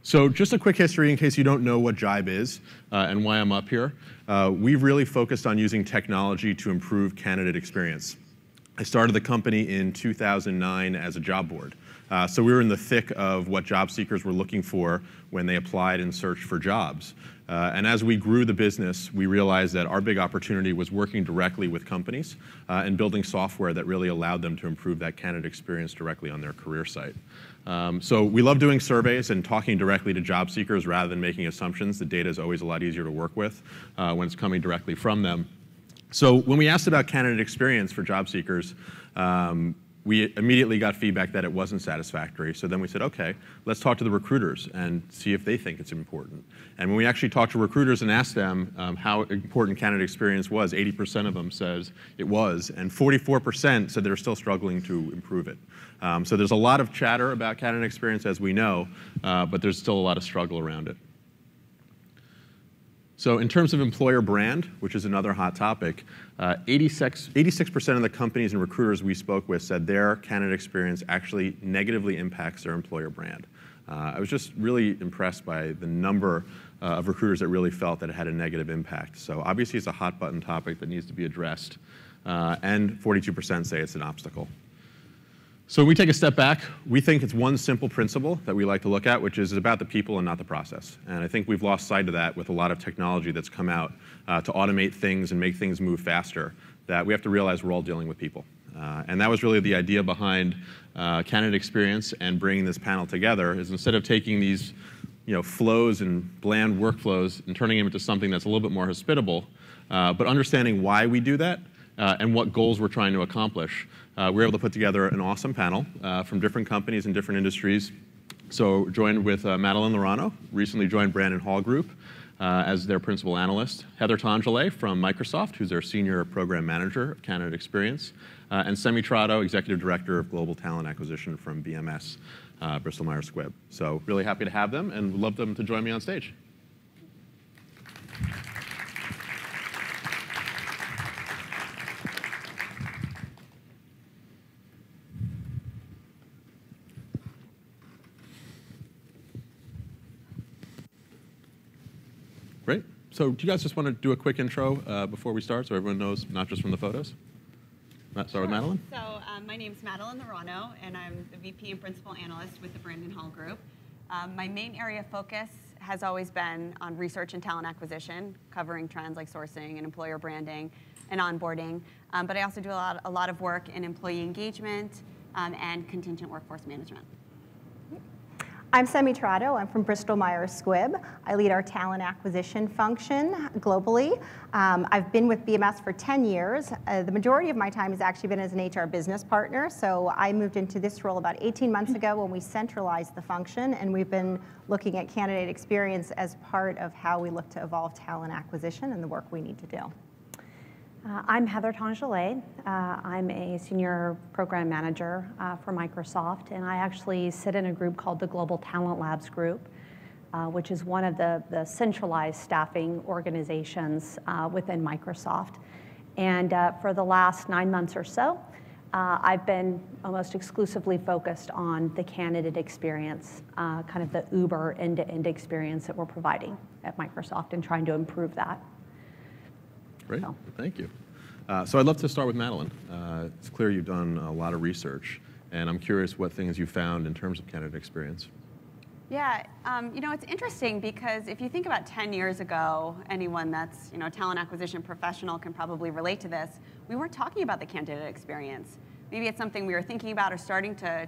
So just a quick history in case you don't know what Jibe is and why I'm up here. We've really focused on using technology to improve candidate experience. I started the company in 2009 as a job board. So we were in the thick of what job seekers were looking for when they applied and searched for jobs. And as we grew the business, we realized that our big opportunity was working directly with companies and building software that really allowed them to improve that candidate experience directly on their career site. So we love doing surveys and talking directly to job seekers rather than making assumptions. The data is always a lot easier to work with when it's coming directly from them. So when we asked about candidate experience for job seekers, we immediately got feedback that it wasn't satisfactory. So then we said, okay, let's talk to the recruiters and see if they think it's important. And when we actually talked to recruiters and asked them how important candidate experience was, 80% of them says it was, and 44% said they're still struggling to improve it. So there's a lot of chatter about candidate experience, as we know, but there's still a lot of struggle around it. So in terms of employer brand, which is another hot topic, 86% of the companies and recruiters we spoke with said their candidate experience actually negatively impacts their employer brand. I was just really impressed by the number of recruiters that really felt that it had a negative impact. So obviously it's a hot button topic that needs to be addressed, and 42% say it's an obstacle. So when we take a step back, we think it's one simple principle that we like to look at, which is about the people and not the process. And I think we've lost sight of that with a lot of technology that's come out to automate things and make things move faster, that we have to realize we're all dealing with people. And that was really the idea behind candidate experience and bringing this panel together, is instead of taking these flows and bland workflows and turning them into something that's a little bit more hospitable, but understanding why we do that and what goals we're trying to accomplish. We're able to put together an awesome panel from different companies and different industries. So joined with Madeline Laurano, recently joined Brandon Hall Group as their principal analyst. Heather Tinguely from Microsoft, who's their senior program manager of candidate experience. And Trotto, executive director of global talent acquisition from BMS, Bristol-Myers Squibb. So really happy to have them and would love them to join me on stage. Great. So do you guys just want to do a quick intro before we start so everyone knows, not just from the photos? Start with Madeline. So my name is Madeline Laurano, and I'm the VP and Principal Analyst with the Brandon Hall Group. My main area of focus has always been on research and talent acquisition, covering trends like sourcing and employer branding and onboarding. But I also do a lot of work in employee engagement and contingent workforce management. I'm Trotto. I'm from Bristol-Myers Squibb. I lead our talent acquisition function globally. I've been with BMS for 10 years. The majority of my time has actually been as an HR business partner. So I moved into this role about 18 months ago when we centralized the function, and we've been looking at candidate experience as part of how we look to evolve talent acquisition and the work we need to do. I'm Heather Tinguely. I'm a senior program manager for Microsoft, and I actually sit in a group called the Global Talent Labs Group, which is one of the centralized staffing organizations within Microsoft. And for the last 9 months or so, I've been almost exclusively focused on the candidate experience, kind of the Uber end-to-end experience that we're providing at Microsoft and trying to improve that. Great, thank you. So I'd love to start with Madeline. It's clear you've done a lot of research, and I'm curious what things you found in terms of candidate experience. Yeah, it's interesting because if you think about 10 years ago, anyone that's a talent acquisition professional can probably relate to this. We weren't talking about the candidate experience. Maybe it's something we were thinking about or starting to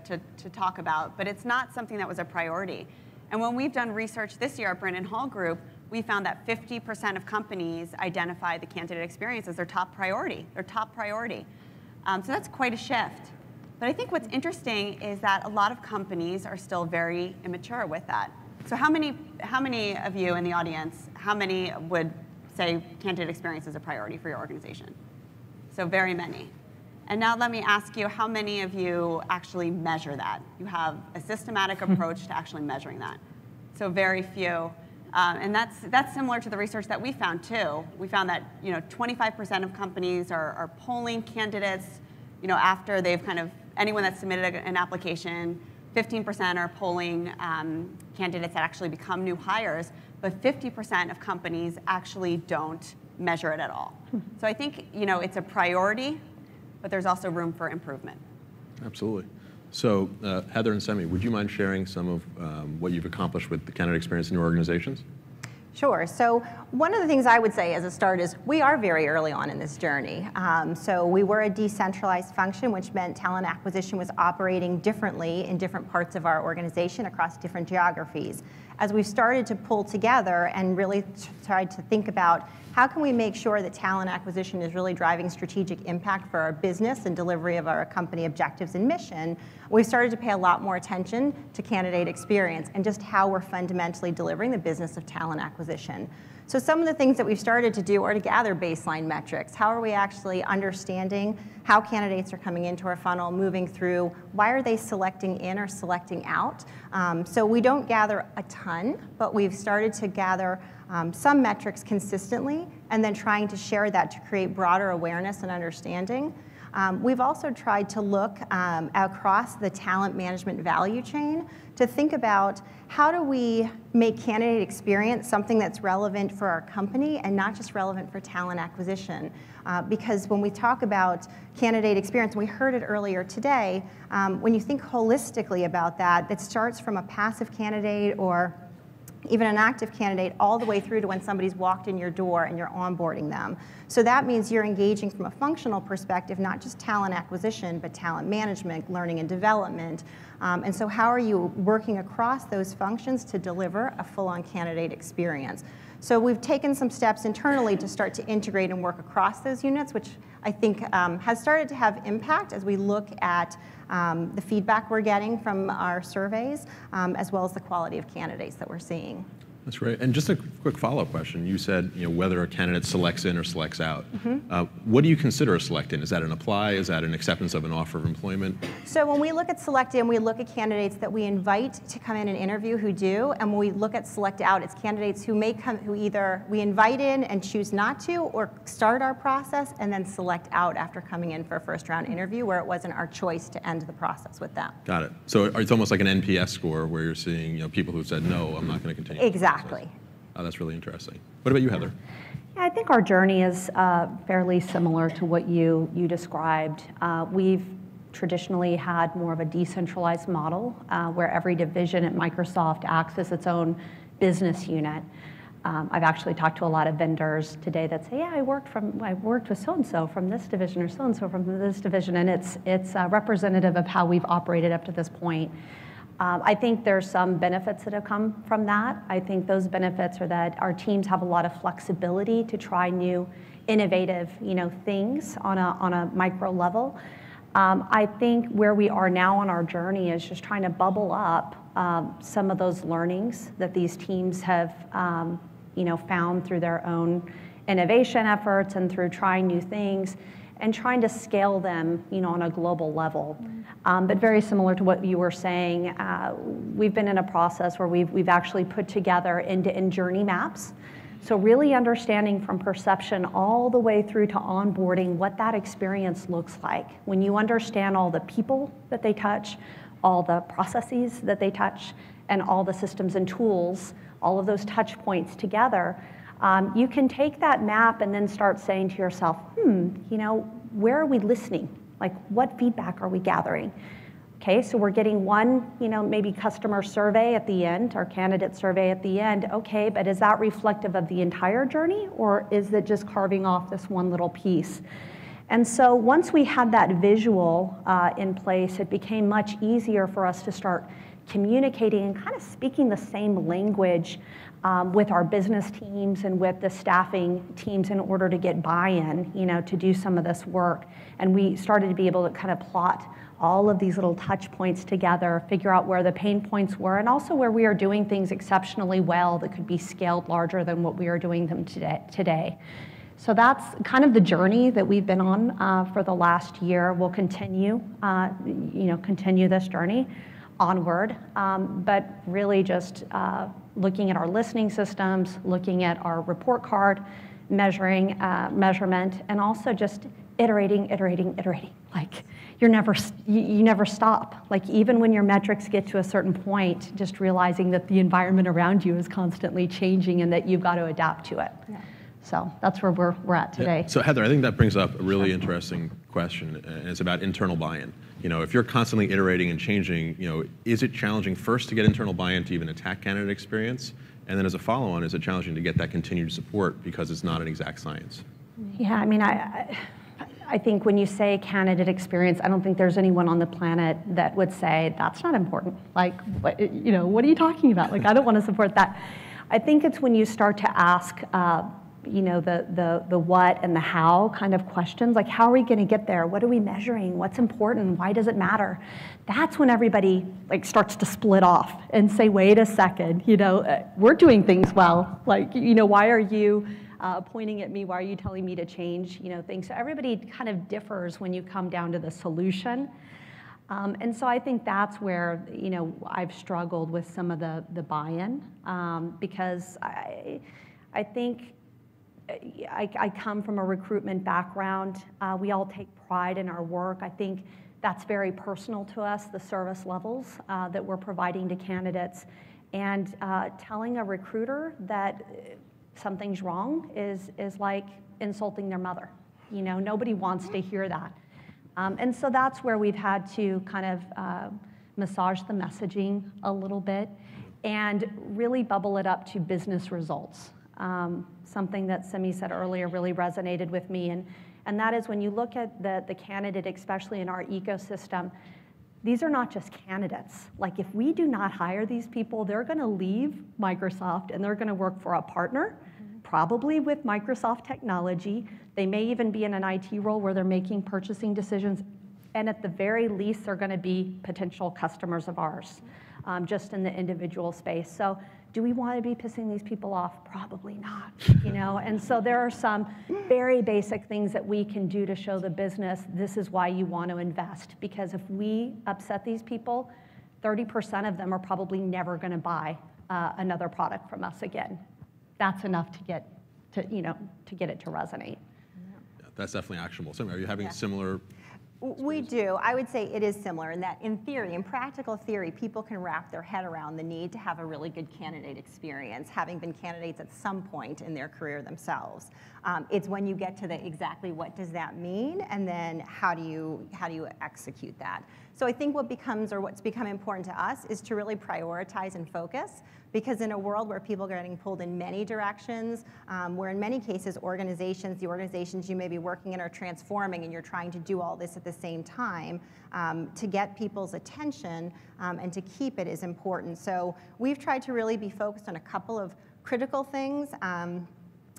talk about, but it's not something that was a priority. And when we've done research this year at Brandon Hall Group, we found that 50% of companies identify the candidate experience as their top priority. So that's quite a shift. But I think what's interesting is that a lot of companies are still very immature with that. So how many of you in the audience, how many would say candidate experience is a priority for your organization? So very many. And now let me ask you, how many of you actually measure that? You have a systematic approach to actually measuring that. So very few. And that's similar to the research that we found too. We found that 25% of companies are polling candidates after they've anyone that's submitted an application 15% are polling candidates that actually become new hires, but 50% of companies actually don't measure it at all. So I think it's a priority, but there's also room for improvement. Absolutely. So Heather and Semi, would you mind sharing some of what you've accomplished with the candidate experience in your organizations? Sure. So one of the things I would say as a start is we are very early on in this journey. So we were a decentralized function, which meant talent acquisition was operating differently in different parts of our organization across different geographies. As we started to pull together and really tried to think about how can we make sure that talent acquisition is really driving strategic impact for our business and delivery of our company objectives and mission, we started to pay a lot more attention to candidate experience and just how we're fundamentally delivering the business of talent acquisition. So some of the things that we've started to do are to gather baseline metrics. How are we actually understanding how candidates are coming into our funnel, moving through, why are they selecting in or selecting out? So we don't gather a ton, but we've started to gather some metrics consistently and then trying to share that to create broader awareness and understanding. We've also tried to look across the talent management value chain to think about how do we make candidate experience something that's relevant for our company and not just relevant for talent acquisition. Because when we talk about candidate experience, we heard it earlier today, when you think holistically about that, it starts from a passive candidate or even an active candidate, all the way through to when somebody's walked in your door and you're onboarding them. So that means you're engaging from a functional perspective, not just talent acquisition, but talent management, learning and development. And so how are you working across those functions to deliver a full-on candidate experience? So we've taken some steps internally to start to integrate and work across those units, which I think has started to have impact as we look at the feedback we're getting from our surveys, as well as the quality of candidates that we're seeing. That's great. And just a quick follow-up question. You said whether a candidate selects in or selects out. What do you consider a select in? Is that an apply? Is that an acceptance of an offer of employment? So when we look at select in, we look at candidates that we invite to come in and interview who do, and when we look at select out, it's candidates who may come, who either we invite in and choose not to, or start our process and then select out after coming in for a first round interview where it wasn't our choice to end the process with them. Got it. So it's almost like an NPS score where you're seeing people who said, no, I'm not going to continue. Exactly. Oh, that's really interesting. What about you, Heather? Yeah, I think our journey is fairly similar to what you described. We've traditionally had more of a decentralized model where every division at Microsoft acts as its own business unit. I've actually talked to a lot of vendors today that say, yeah, I worked with so-and-so from this division or so-and-so from this division, and it's representative of how we've operated up to this point. I think there's some benefits that have come from that. I think those benefits are that our teams have a lot of flexibility to try new, innovative, things on a micro level. I think where we are now on our journey is just trying to bubble up some of those learnings that these teams have, found through their own innovation efforts and through trying new things, and trying to scale them, on a global level. But very similar to what you were saying, we've been in a process where we've actually put together end-to-end journey maps. So really understanding from perception all the way through to onboarding what that experience looks like. When you understand all the people that they touch, all the processes that they touch, and all the systems and tools, all of those touch points together, you can take that map and then start saying to yourself, where are we listening? Like, what feedback are we gathering? Okay, so we're getting one, maybe customer survey at the end, or candidate survey at the end. Okay, but is that reflective of the entire journey, or is it just carving off this one little piece? And so once we had that visual in place, it became much easier for us to start communicating and kind of speaking the same language with our business teams and with the staffing teams in order to get buy-in, to do some of this work. And we started to be able to kind of plot all of these little touch points together, figure out where the pain points were, and also where we are doing things exceptionally well that could be scaled larger than what we are doing them today. So that's kind of the journey that we've been on for the last year. We'll continue, continue this journey onward, but really just looking at our listening systems, looking at our report card, measurement, and also just iterating. Like, you never stop. Like even when your metrics get to a certain point, just realizing that the environment around you is constantly changing and that you've got to adapt to it. Yeah. So that's where we're at today. Yeah. So Heather, I think that brings up a really interesting question, and it's about internal buy-in. If you're constantly iterating and changing, is it challenging first to get internal buy-in to even attack candidate experience? And then as a follow-on, is it challenging to get that continued support because it's not an exact science? Yeah, I mean, I think when you say candidate experience, I don't think there's anyone on the planet that would say, that's not important. Like, what are you talking about? Like, I don't want to support that. I think it's when you start to ask, the what and the how kind of questions, like how are we going to get there? What are we measuring? What's important? Why does it matter? That's when everybody like starts to split off and say, wait a second, we're doing things well. Like, why are you pointing at me? Why are you telling me to change, things? So everybody kind of differs when you come down to the solution. And so I think that's where, I've struggled with some of the buy-in because I think I come from a recruitment background. We all take pride in our work. I think that's very personal to us, the service levels that we're providing to candidates. And telling a recruiter that something's wrong is like insulting their mother. Nobody wants to hear that. And so that's where we've had to kind of massage the messaging a little bit and really bubble it up to business results. Something that Simi said earlier really resonated with me, and that is when you look at the candidate, especially in our ecosystem, these are not just candidates. Like if we do not hire these people, they're gonna leave Microsoft and they're gonna work for a partner, probably with Microsoft technology. They may even be in an IT role where they're making purchasing decisions, and at the very least, they're gonna be potential customers of ours, just in the individual space. So do we want to be pissing these people off? Probably not, And so there are some very basic things that we can do to show the business this is why you want to invest. Because if we upset these people, 30% of them are probably never going to buy another product from us again. That's enough to get it to resonate. Yeah, that's definitely actionable. So are you having similar? We do. I would say it is similar in that in theory, in practical theory, people can wrap their head around the need to have a really good candidate experience, having been candidates at some point in their career themselves. It's when you get to the exactly what does that mean, and then how do you execute that? So I think what's become important to us is to really prioritize and focus, because in a world where people are getting pulled in many directions, where in many cases the organizations you may be working in are transforming, and you're trying to do all this at the same time, to get people's attention and to keep it is important. So we've tried to really be focused on a couple of critical things.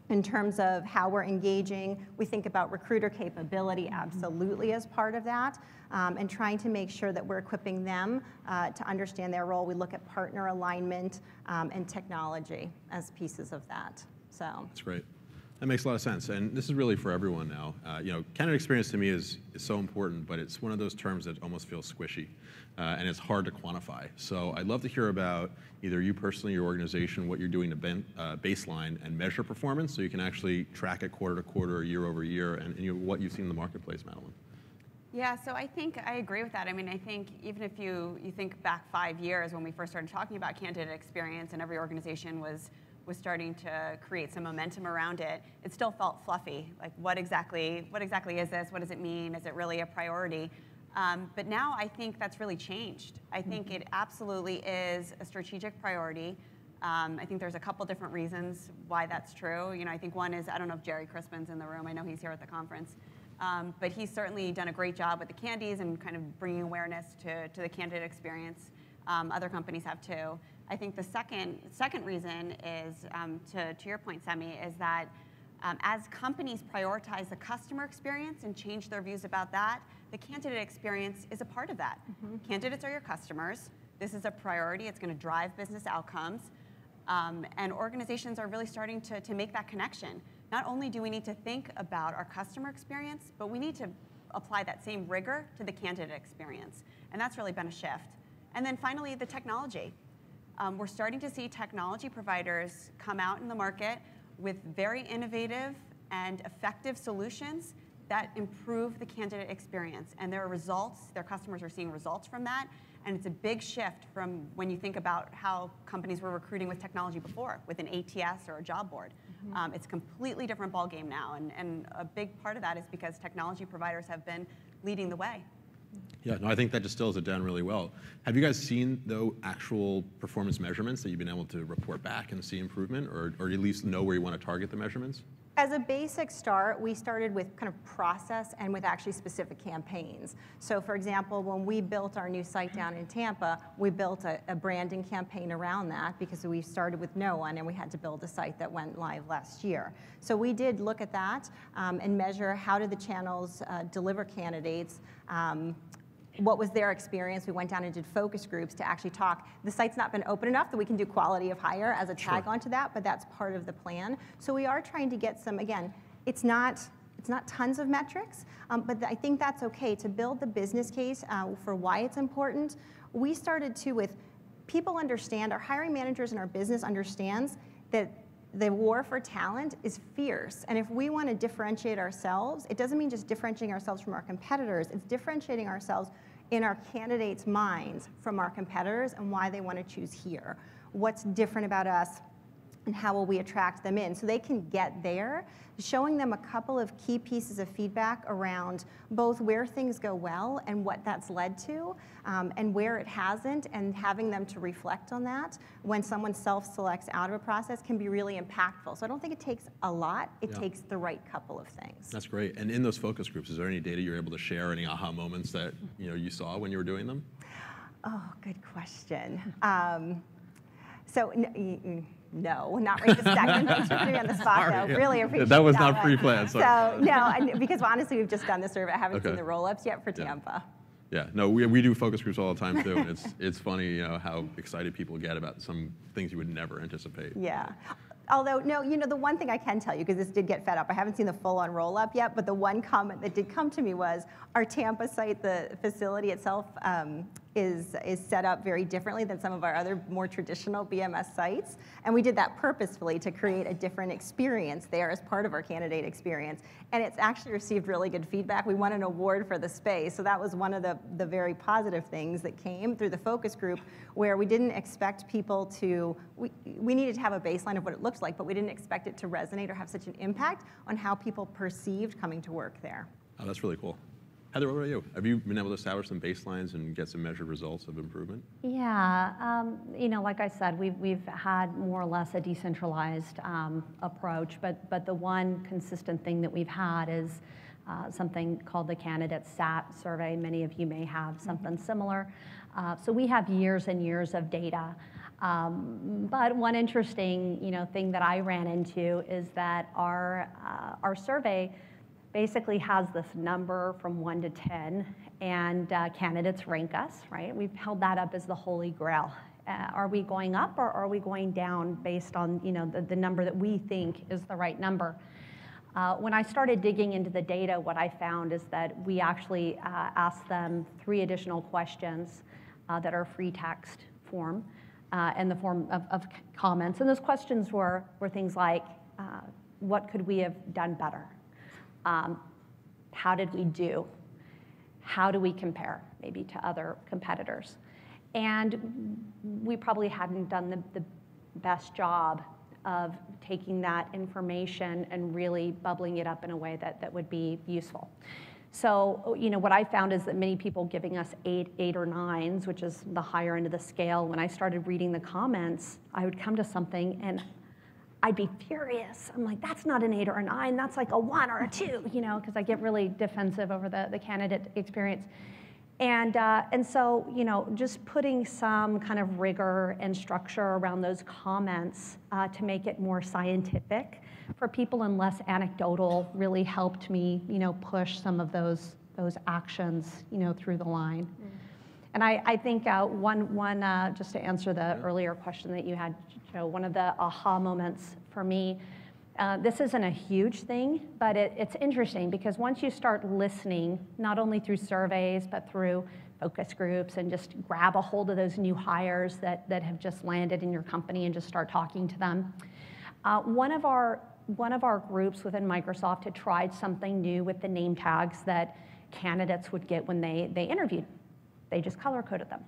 In terms of how we're engaging, we think about recruiter capability absolutely as part of that, and trying to make sure that we're equipping them to understand their role. We look at partner alignment and technology as pieces of that. So that's great. That makes a lot of sense, and this is really for everyone now. Candidate experience to me is so important, but it's one of those terms that almost feels squishy, and it's hard to quantify. So I'd love to hear about either you personally, your organization, what you're doing to baseline and measure performance, so you can actually track it quarter to quarter, or year over year, and what you've seen in the marketplace, Madeline. Yeah, so I think I agree with that. I mean, I think even if you think back 5 years when we first started talking about candidate experience and every organization was starting to create some momentum around it, it still felt fluffy. Like, what exactly is this? What does it mean? Is it really a priority? But now I think that's really changed. I think it absolutely is a strategic priority. I think there's a couple different reasons why that's true. I think one is, I don't know if Jerry Crispin's in the room. I know he's here at the conference. But he's certainly done a great job with the candies and kind of bringing awareness to the candidate experience. Other companies have too. I think the second reason is, to your point, Semi, is that as companies prioritize the customer experience and change their views about that, the candidate experience is a part of that. Candidates are your customers. This is a priority. It's going to drive business outcomes. And organizations are really starting to make that connection. Not only do we need to think about our customer experience, but we need to apply that same rigor to the candidate experience. And that's really been a shift. And then finally, the technology. We're starting to see technology providers come out in the market with very innovative and effective solutions that improve the candidate experience, and there are results, their customers are seeing results from that, and it's a big shift from when you think about how companies were recruiting with technology before, with an ATS or a job board. It's a completely different ballgame now, and a big part of that is because technology providers have been leading the way. Yeah, no, I think that distills it down really well. Have you guys seen, though, actual performance measurements that you've been able to report back and see improvement, or at least know where you want to target the measurements? As a basic start, we started with kind of process and with actually specific campaigns. So for example, when we built our new site down in Tampa, we built a branding campaign around that because we started with no one and we had to build a site that went live last year. So we did look at that and measure how did the channels deliver candidates, what was their experience. We went down and did focus groups to actually talk. The site's not been open enough that we can do quality of hire as a tag onto that, but that's part of the plan. So we are trying to get some, again, it's not tons of metrics, but I think that's okay to build the business case for why it's important. We started too with people understand, our hiring managers and our business understands that the war for talent is fierce. And if we want to differentiate ourselves, it doesn't mean just differentiating ourselves from our competitors. It's differentiating ourselves in our candidates' minds from our competitors and why they want to choose here. What's different about us and how will we attract them in? So they can get there, showing them a couple of key pieces of feedback around both where things go well and what that's led to, and where it hasn't, and having them to reflect on that when someone self-selects out of a process can be really impactful. So I don't think it takes a lot, it takes the right couple of things. That's great. And in those focus groups, is there any data you're able to share, any aha moments that you saw when you were doing them? Oh, good question. No, not right this second. Thanks for putting me on the spot, though. Yeah. Really appreciate that. Was that not pre-planned. So no, because honestly, we've just done the survey. I haven't seen the roll-ups yet for Tampa. Yeah, no, we do focus groups all the time too, and it's funny, how excited people get about some things you would never anticipate. Yeah. Although, no, the one thing I can tell you, because this did get fed up, I haven't seen the full-on roll-up yet, but the one comment that did come to me was our Tampa site, the facility itself, is set up very differently than some of our other more traditional BMS sites. And we did that purposefully to create a different experience there as part of our candidate experience. And it's actually received really good feedback. We won an award for the space. So that was one of the very positive things that came through the focus group, where we didn't expect people to, we needed to have a baseline of what it looks like, but we didn't expect it to resonate or have such an impact on how people perceived coming to work there. Oh, that's really cool. Heather, what about you? Have you been able to establish some baselines and get some measured results of improvement? Yeah, like I said, we've had more or less a decentralized approach, but the one consistent thing that we've had is something called the Candidate Sat Survey. Many of you may have something similar. So we have years and years of data. But one interesting, thing that I ran into is that our survey basically has this number from 1 to 10, and candidates rank us, right? We've held that up as the holy grail. Are we going up or are we going down based on, the number that we think is the right number? When I started digging into the data, what I found is that we actually asked them 3 additional questions that are free text form in the form of comments. And those questions were things like, what could we have done better? How did we do? How do we compare maybe to other competitors? And we probably hadn't done the best job of taking that information and really bubbling it up in a way that would be useful. So, what I found is that many people giving us 8 or 9s, which is the higher end of the scale. When I started reading the comments, I would come to something and I'd be furious. I'm like, that's not an 8 or a 9, that's like a 1 or a 2, because I get really defensive over the candidate experience. And so, just putting some kind of rigor and structure around those comments to make it more scientific for people and less anecdotal really helped me, push some of those actions, through the line. And I think one just to answer the earlier question that you had, Joe, one of the aha moments for me, this isn't a huge thing, but it's interesting because once you start listening, not only through surveys, but through focus groups and just grab a hold of those new hires that have just landed in your company and just start talking to them. One of our one of our groups within Microsoft had tried something new with the name tags that candidates would get when they interviewed. They just color-coded them.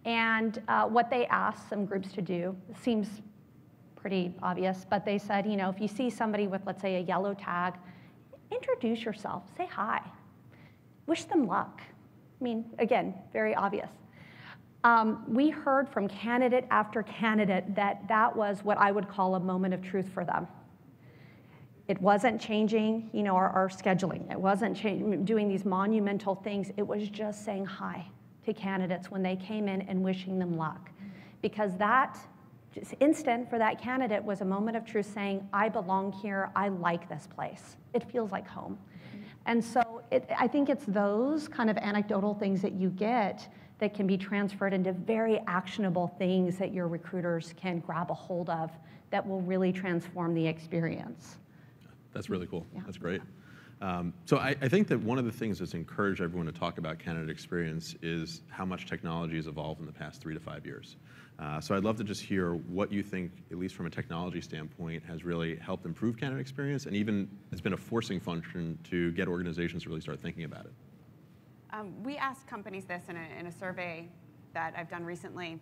And what they asked some groups to do seems pretty obvious, but they said, if you see somebody with, let's say, a yellow tag, introduce yourself, say hi, wish them luck. I mean, again, very obvious. We heard from candidate after candidate that was what I would call a moment of truth for them. It wasn't changing, our scheduling. It wasn't doing these monumental things. It was just saying hi to candidates when they came in and wishing them luck. Because that just instant for that candidate was a moment of truth saying, I belong here, I like this place. It feels like home. And so I think it's those kind of anecdotal things that you get that can be transferred into very actionable things that your recruiters can grab a hold of that will really transform the experience. That's really cool. Yeah. That's great. So I think that one of the things that's encouraged everyone to talk about candidate experience is how much technology has evolved in the past 3 to 5 years. So I'd love to just hear what you think, at least from a technology standpoint, has really helped improve candidate experience and even has been a forcing function to get organizations to really start thinking about it. We asked companies this in a survey that I've done recently,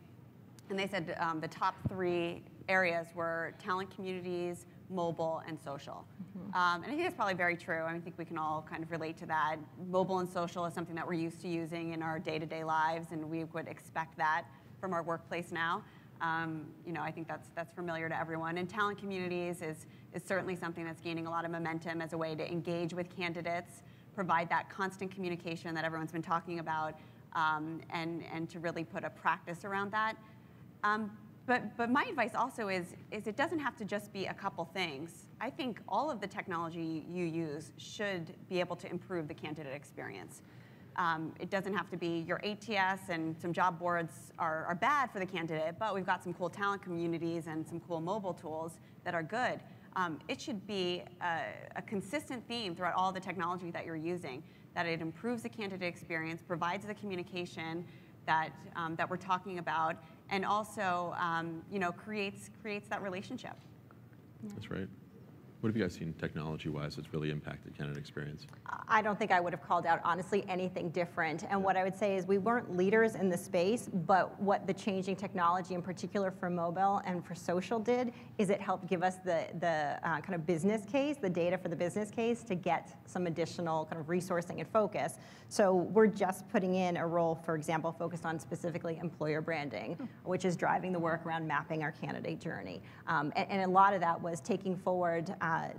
and they said the top 3 areas were talent communities, mobile, and social. And I think that's probably very true. I think we can all kind of relate to that. Mobile and social is something that we're used to using in our day-to-day lives, and we would expect that from our workplace now. I think that's familiar to everyone. And talent communities is certainly something that's gaining a lot of momentum as a way to engage with candidates, provide that constant communication that everyone's been talking about, and to really put a practice around that. But my advice also is it doesn't have to just be a couple things. I think all of the technology you use should be able to improve the candidate experience. It doesn't have to be your ATS and some job boards are bad for the candidate, but we've got some cool talent communities and some cool mobile tools that are good. It should be a consistent theme throughout all the technology that you're using, that it improves the candidate experience, provides the communication that we're talking about, and also creates that relationship. That's right. What have you guys seen technology-wise that's really impacted candidate experience? I don't think I would have called out, honestly, anything different. And what I would say is we weren't leaders in the space, but what the changing technology, in particular for mobile and for social did, is it helped give us the kind of business case, the data for the business case to get some additional kind of resourcing and focus. So we're just putting in a role, for example, focused on specifically employer branding, which is driving the work around mapping our candidate journey. And a lot of that was taking forward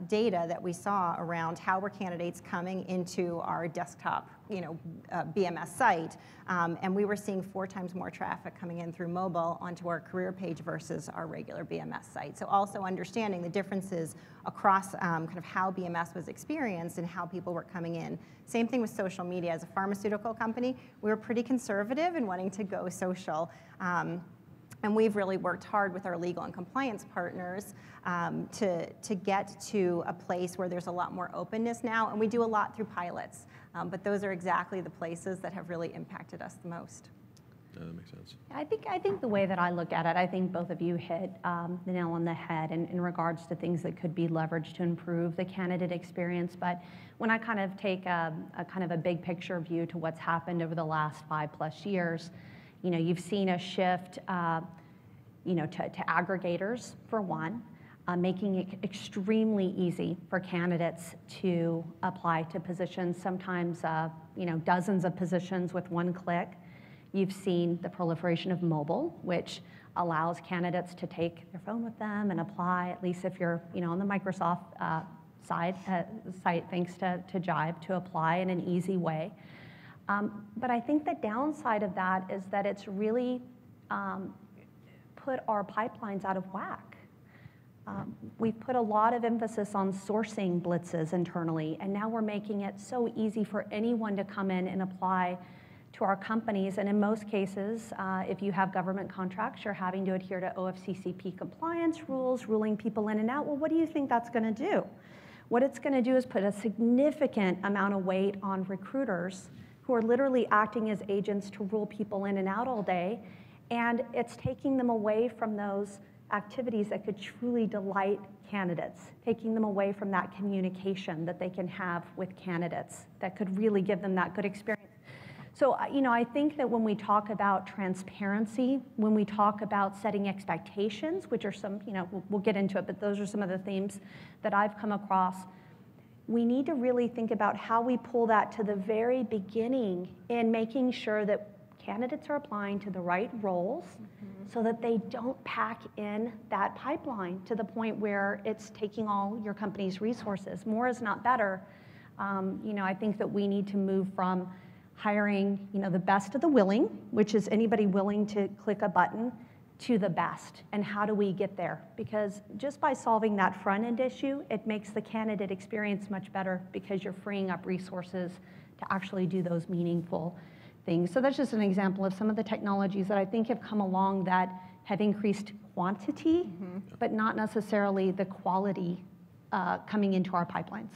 data that we saw around how were candidates coming into our desktop, BMS site, and we were seeing 4 times more traffic coming in through mobile onto our career page versus our regular BMS site. So also understanding the differences across kind of how BMS was experienced and how people were coming in. Same thing with social media. As a pharmaceutical company, we were pretty conservative in wanting to go social. And we've really worked hard with our legal and compliance partners to get to a place where there's a lot more openness now, and we do a lot through pilots. But those are exactly the places that have really impacted us the most. Yeah, that makes sense. I think the way that I look at it, I think both of you hit the nail on the head in regards to things that could be leveraged to improve the candidate experience. But when I kind of take a kind of a big picture view to what's happened over the last 5+ years, you've seen a shift, to aggregators for one, making it extremely easy for candidates to apply to positions, sometimes dozens of positions with one click. You've seen the proliferation of mobile, which allows candidates to take their phone with them and apply, at least if you're on the Microsoft site, thanks to Jibe, to apply in an easy way. But I think the downside of that is that it's really put our pipelines out of whack. We've put a lot of emphasis on sourcing blitzes internally, and now we're making it so easy for anyone to come in and apply to our companies. And in most cases, if you have government contracts, you're having to adhere to OFCCP compliance rules, ruling people in and out. Well, what do you think that's going to do? What it's going to do is put a significant amount of weight on recruiters who are literally acting as agents to rule people in and out all day, and it's taking them away from those activities that could truly delight candidates, taking them away from that communication that they can have with candidates that could really give them that good experience. So, I think that when we talk about transparency, when we talk about setting expectations, which are some, we'll get into it, but those are some of the themes that I've come across, we need to really think about how we pull that to the very beginning in making sure that candidates are applying to the right roles so that they don't pack in that pipeline to the point where it's taking all your company's resources. More is not better. I think that we need to move from hiring, the best of the willing, which is anybody willing to click a button, to the best. And how do we get there? Because just by solving that front-end issue, it makes the candidate experience much better because you're freeing up resources to actually do those meaningful things. So that's just an example of some of the technologies that I think have come along that have increased quantity, but not necessarily the quality coming into our pipelines.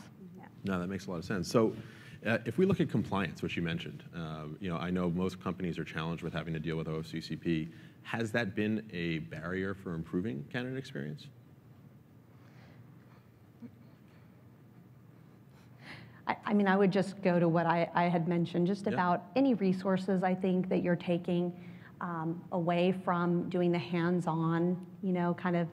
No, that makes a lot of sense. So if we look at compliance, which you mentioned, I know most companies are challenged with having to deal with OFCCP. Has that been a barrier for improving candidate experience? I would just go to what I had mentioned, just about any resources I think that you're taking away from doing the hands-on, kind of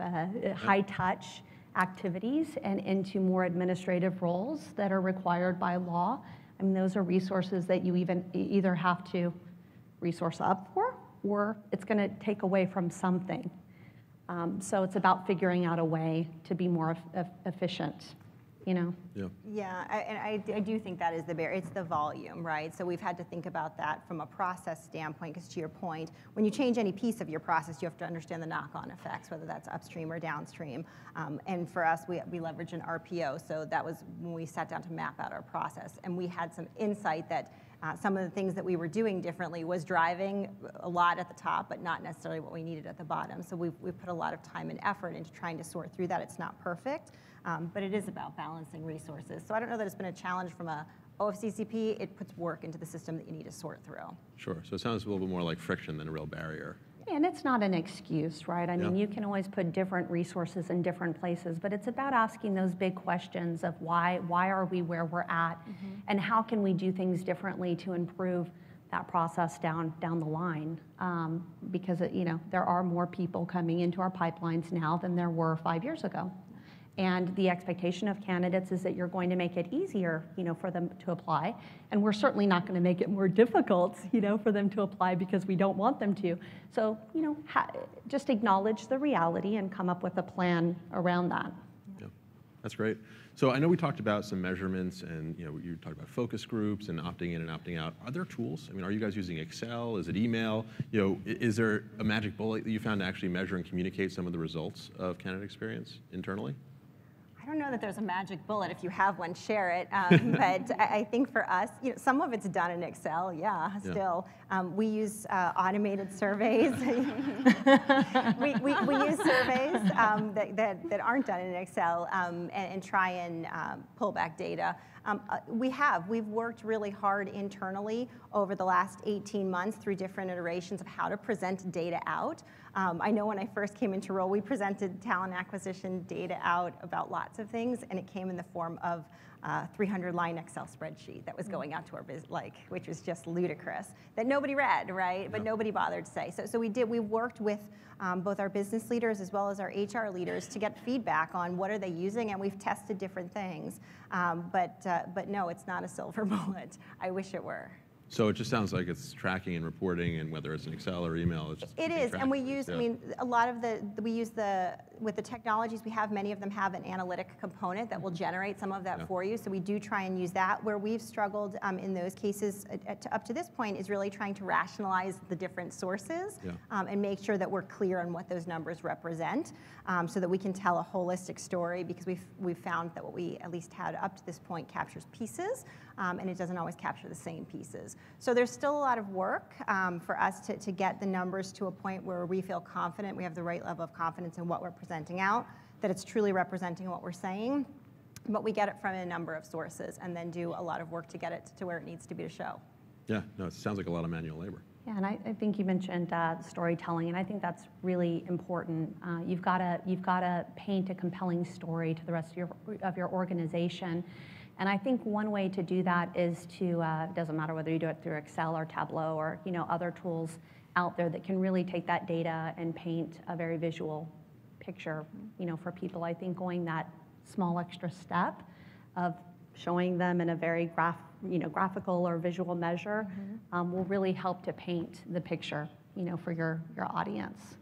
high-touch activities and into more administrative roles that are required by law. Those are resources that you either have to resource up for, or it's going to take away from something. So it's about figuring out a way to be more efficient. Yeah, and I do think that is the barrier. It's the volume, right? So we've had to think about that from a process standpoint, because to your point, when you change any piece of your process, you have to understand the knock-on effects, whether that's upstream or downstream. And for us, we leverage an RPO, so that was when we sat down to map out our process. And we had some insight that some of the things that we were doing differently was driving a lot at the top, but not necessarily what we needed at the bottom. So we've put a lot of time and effort into trying to sort through that. It's not perfect. But it is about balancing resources. So I don't know that it's been a challenge from a OFCCP. It puts work into the system that you need to sort through. Sure. So it sounds a little bit more like friction than a real barrier. And it's not an excuse, right? I mean, you can always put different resources in different places, but it's about asking those big questions of why are we where we're at, and how can we do things differently to improve that process down the line, because there are more people coming into our pipelines now than there were 5 years ago. And the expectation of candidates is that you're going to make it easier, for them to apply. And we're certainly not going to make it more difficult, for them to apply, because we don't want them to. So, just acknowledge the reality and come up with a plan around that. Yeah, that's great. So I know we talked about some measurements, and you talked about focus groups and opting in and opting out. Are there tools? Are you guys using Excel? Is it email? Is there a magic bullet that you found to actually measure and communicate some of the results of candidate experience internally? I don't know that there's a magic bullet. If you have one, share it. But I think for us, some of it's done in Excel. Still. We use automated surveys. we use surveys that aren't done in Excel and try and pull back data. We've worked really hard internally over the last 18 months through different iterations of how to present data out. I know when I first came into role, we presented talent acquisition data out about lots of things, and it came in the form of a 300-line Excel spreadsheet that was going out to our which was just ludicrous, that nobody read, right? But nobody bothered to say. So we worked with both our business leaders as well as our HR leaders to get feedback on what are they using, and we've tested different things. But no, it's not a silver bullet. I wish it were. So it just sounds like it's tracking and reporting, and whether it's an Excel or email, it's just it is, and we use. A lot of with the technologies we have. Many of them have an analytic component that will generate some of that for you. So we do try and use that. Where we've struggled in those cases up to this point is really trying to rationalize the different sources and make sure that we're clear on what those numbers represent, so that we can tell a holistic story. Because we've found that what we at least had up to this point captures pieces, and it doesn't always capture the same pieces. So there's still a lot of work for us to get the numbers to a point where we feel confident, we have the right level of confidence in what we're presenting out, that it's truly representing what we're saying. But we get it from a number of sources and then do a lot of work to get it to where it needs to be to show. Yeah, no, it sounds like a lot of manual labor. Yeah, and I think you mentioned storytelling, and I think that's really important. You've got to paint a compelling story to the rest of your organization, and I think one way to do that is to it doesn't matter whether you do it through Excel or Tableau or other tools out there that can really take that data and paint a very visual picture, for people. I think going that small extra step of showing them in a very graphical or visual measure will really help to paint the picture, for your audience.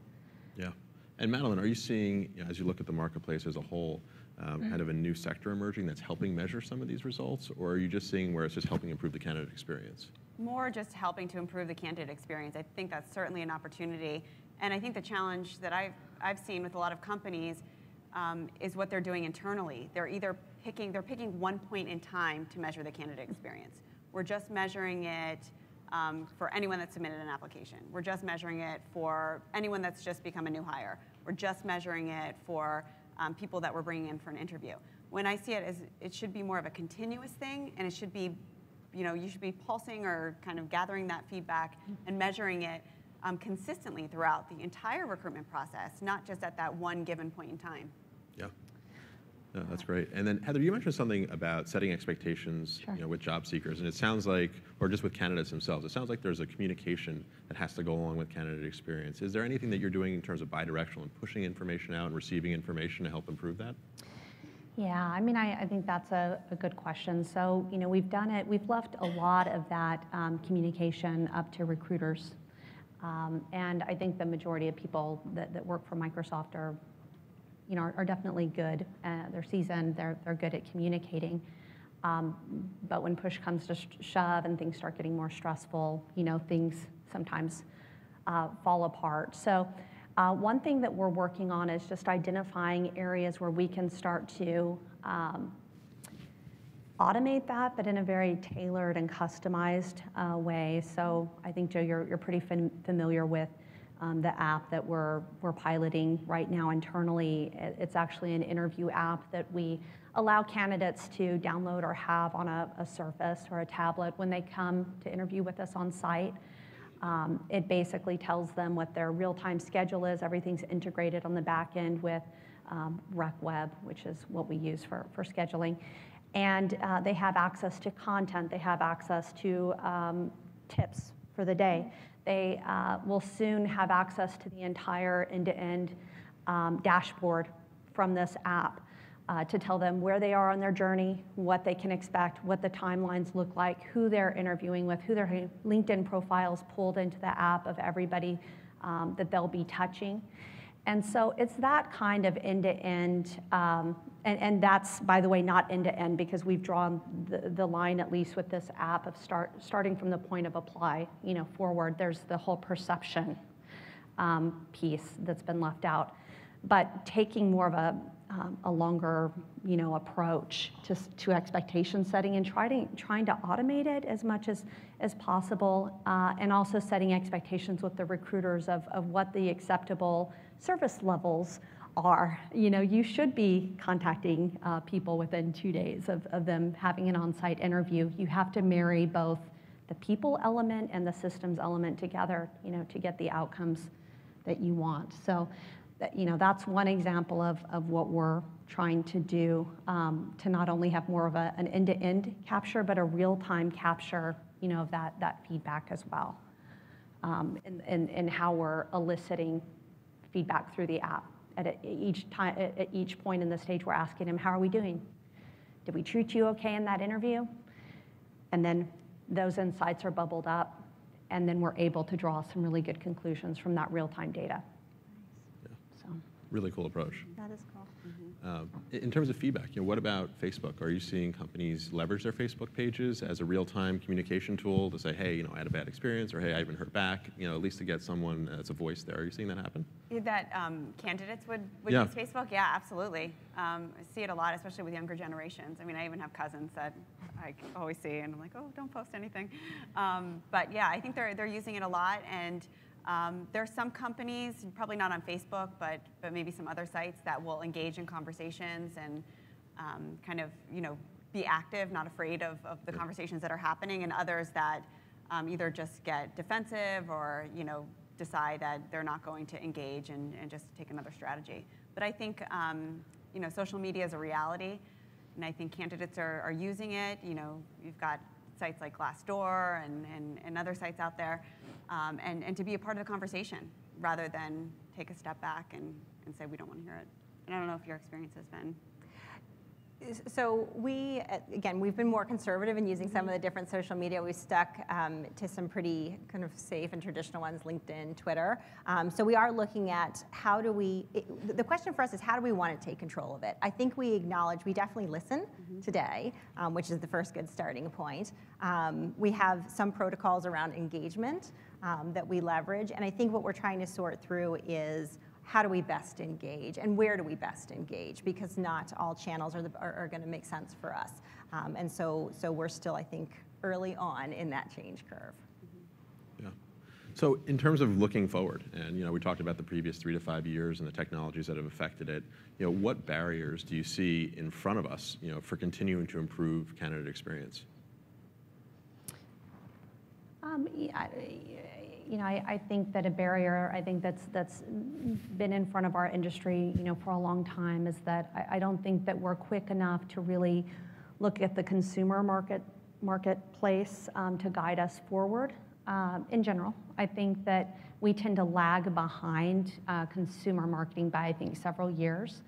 Yeah. And Madeline, are you seeing, as you look at the marketplace as a whole, kind of a new sector emerging that's helping measure some of these results, or are you just seeing where it's just helping improve the candidate experience? More just helping to improve the candidate experience. I think that's certainly an opportunity. And I think the challenge that I've seen with a lot of companies is what they're doing internally. They're picking one point in time to measure the candidate experience. We're just measuring it for anyone that submitted an application. We're just measuring it for anyone that's just become a new hire. We're just measuring it for people that we're bringing in for an interview. When I see it as, it should be more of a continuous thing, and it should be, you should be pulsing or kind of gathering that feedback and measuring it consistently throughout the entire recruitment process, not just at that one given point in time. Yeah. No, that's great. And then Heather, you mentioned something about setting expectations, Sure. With job seekers, and it sounds like, or just with candidates themselves, it sounds like there's a communication that has to go along with candidate experience. Is there anything that you're doing in terms of bidirectional and pushing information out and receiving information to help improve that? Yeah, I think that's a good question. So, we've done it. We've left a lot of that communication up to recruiters, and I think the majority of people that work for Microsoft are definitely good. They're seasoned. They're good at communicating. But when push comes to shove and things start getting more stressful, things sometimes fall apart. So one thing that we're working on is just identifying areas where we can start to automate that, but in a very tailored and customized way. So I think, Joe, you're pretty familiar with the app that we're piloting right now internally. It's actually an interview app that we allow candidates to download or have on a Surface or a tablet when they come to interview with us on site. It basically tells them what their real-time schedule is. Everything's integrated on the back end with RecWeb, which is what we use for scheduling. And they have access to content. They have access to tips for the day. They will soon have access to the entire end-to-end dashboard from this app to tell them where they are on their journey, what they can expect, what the timelines look like, who they're interviewing with, who their LinkedIn profiles pulled into the app of everybody that they'll be touching. And so it's that kind of end-to-end, and that's, by the way, not end-to-end because we've drawn the line, at least with this app, of starting from the point of apply, forward. There's the whole perception piece that's been left out. But taking more of a longer, approach to expectation setting and trying to automate it as much as possible, and also setting expectations with the recruiters of what the acceptable service levels are. You should be contacting people within 2 days of them having an on-site interview. You have to marry both the people element and the systems element together, to get the outcomes that you want. So, that's one example of what we're trying to do, to not only have more of an end-to-end capture, but a real-time capture, of that feedback as well, and how we're eliciting feedback through the app. At each point in the stage, we're asking them, how are we doing? Did we treat you okay in that interview? And then those insights are bubbled up, and then we're able to draw some really good conclusions from that real-time data. Really cool approach. That is cool. In terms of feedback, what about Facebook? Are you seeing companies leverage their Facebook pages as a real-time communication tool to say, hey, I had a bad experience, or hey, I haven't heard back, at least to get someone as a voice there? Are you seeing that happen? That candidates would use Facebook? Yeah, absolutely. I see it a lot, especially with younger generations. I even have cousins that I always see, and I'm like, oh, don't post anything. But yeah, I think they're using it a lot, and there are some companies, probably not on Facebook, but maybe some other sites that will engage in conversations and kind of, be active, not afraid of the conversations that are happening, and others that either just get defensive or decide that they're not going to engage and just take another strategy. But I think social media is a reality, and I think candidates are using it. You've got sites like Glassdoor and other sites out there, and to be a part of the conversation rather than take a step back and say we don't want to hear it. And I don't know if your experience has been. So we've been more conservative in using some of the different social media. We've stuck to some pretty kind of safe and traditional ones, LinkedIn, Twitter. So we are looking at the question for us is how do we want to take control of it? I think we acknowledge, we definitely listen today, which is the first good starting point. We have some protocols around engagement that we leverage. And I think what we're trying to sort through is how do we best engage and where do we best engage? Because not all channels are going to make sense for us. And so we're still, I think, early on in that change curve. Yeah. So in terms of looking forward, and we talked about the previous 3 to 5 years and the technologies that have affected it, what barriers do you see in front of us, for continuing to improve candidate experience? I think that a barrier, that's been in front of our industry, for a long time is that I don't think that we're quick enough to really look at the consumer marketplace to guide us forward. In general, I think that we tend to lag behind consumer marketing by, I think, several years.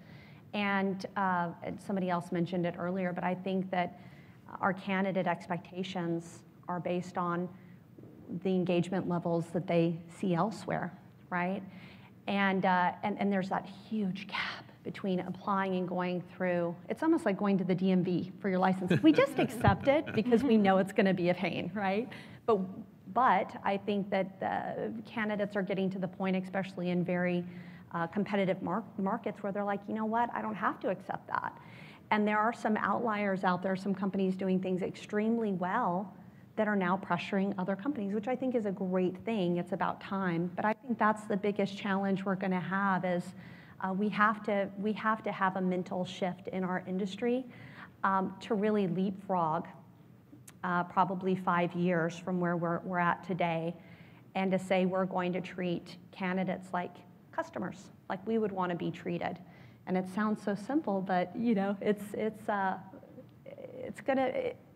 And somebody else mentioned it earlier, but I think that our candidate expectations are based on the engagement levels that they see elsewhere, right? And there's that huge gap between applying and going through. It's almost like going to the DMV for your license. We just accept it because we know it's going to be a pain, right? But I think that the candidates are getting to the point, especially in very competitive markets, where they're like, you know what, I don't have to accept that. And there are some outliers out there, some companies doing things extremely well that are now pressuring other companies, which I think is a great thing. It's about time. But I think that's the biggest challenge we're going to have is we have to have a mental shift in our industry to really leapfrog probably 5 years from where we're at today, and to say we're going to treat candidates like customers, like we would want to be treated. And it sounds so simple, but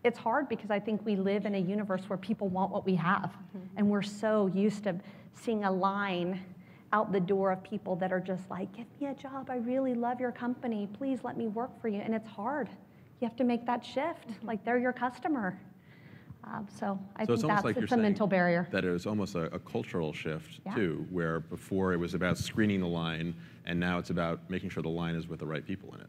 it's hard because I think we live in a universe where people want what we have. And we're so used to seeing a line out the door of people that are just like, give me a job, I really love your company, please let me work for you. And it's hard. You have to make that shift, like they're your customer. So I think it's a mental barrier. That it was almost a cultural shift too, where before it was about screening the line, and now it's about making sure the line is with the right people in it.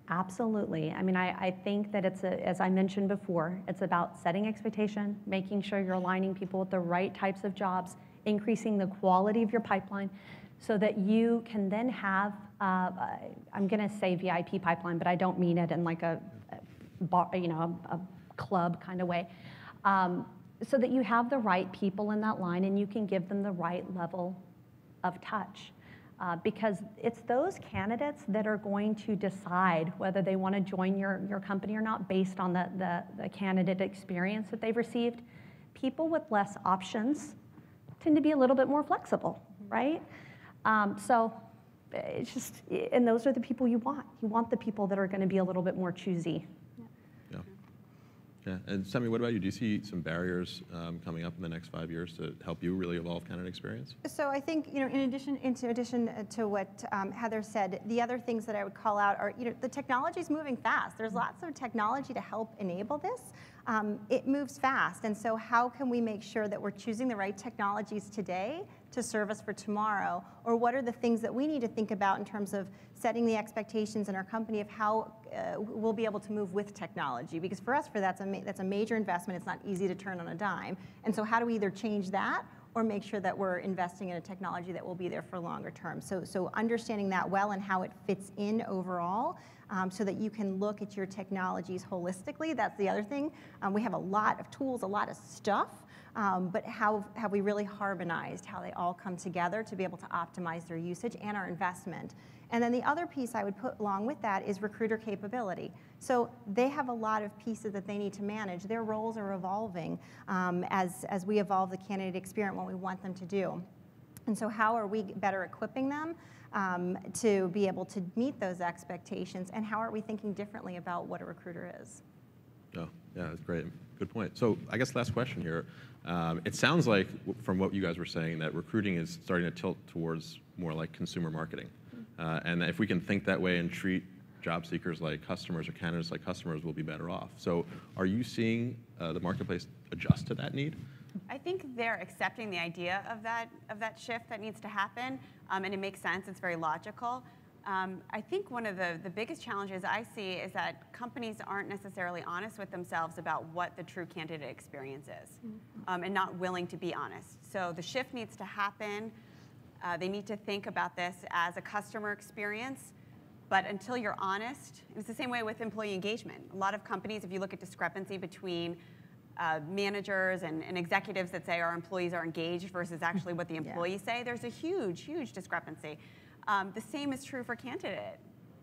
Absolutely. I mean, I think that as I mentioned before, it's about setting expectation, making sure you're aligning people with the right types of jobs, increasing the quality of your pipeline, so that you can then have, I'm going to say VIP pipeline, but I don't mean it in like a club kind of way, so that you have the right people in that line and you can give them the right level of touch. Because it's those candidates that are going to decide whether they want to join your company or not based on the candidate experience that they've received. People with less options tend to be a little bit more flexible, right? So it's just, and those are the people you want. You want the people that are going to be a little bit more choosy. Yeah, and Semi, what about you? Do you see some barriers coming up in the next 5 years to help you really evolve candidate experience? So I think, in addition to what Heather said, the other things that I would call out are, the technology is moving fast. There's lots of technology to help enable this. It moves fast, and so how can we make sure that we're choosing the right technologies today to serve us for tomorrow? Or what are the things that we need to think about in terms of setting the expectations in our company of how we'll be able to move with technology? Because for us, that's a major investment. It's not easy to turn on a dime. And so how do we either change that or make sure that we're investing in a technology that will be there for longer term? So understanding that well and how it fits in overall, so that you can look at your technologies holistically. That's the other thing. We have a lot of tools, a lot of stuff, but how have we really harmonized how they all come together to be able to optimize their usage and our investment? And then the other piece I would put along with that is recruiter capability. So they have a lot of pieces that they need to manage. Their roles are evolving as we evolve the candidate experience, what we want them to do. And so how are we better equipping them to be able to meet those expectations, and how are we thinking differently about what a recruiter is? Oh, yeah, that's great. Good point. So I guess last question here. It sounds like, from what you guys were saying, that recruiting is starting to tilt towards more like consumer marketing. And if we can think that way and treat job seekers like customers or candidates like customers, we'll be better off. So are you seeing the marketplace adjust to that need? I think they're accepting the idea of that shift that needs to happen, and it makes sense. It's very logical. I think one of the biggest challenges I see is that companies aren't necessarily honest with themselves about what the true candidate experience is, and not willing to be honest. So the shift needs to happen. They need to think about this as a customer experience. But until you're honest, it's the same way with employee engagement. A lot of companies, if you look at discrepancy between managers and executives that say our employees are engaged versus actually what the employees say, there's a huge, huge discrepancy. The same is true for candidate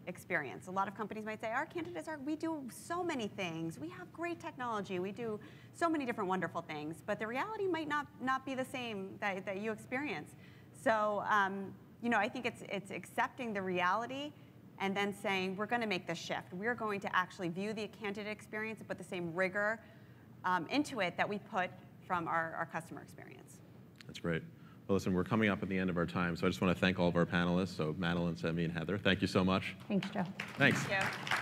experience. A lot of companies might say, our candidates we do so many things. We have great technology. We do so many different wonderful things. But the reality might not be the same that you experience. So, I think it's accepting the reality and then saying, we're going to make this shift. We're going to actually view the candidate experience and put the same rigor into it that we put from our customer experience. That's great. Well, listen, we're coming up at the end of our time, so I just want to thank all of our panelists, so Madeline, Semi, and Heather. Thank you so much. Thanks, Joe. Thanks. Thank you.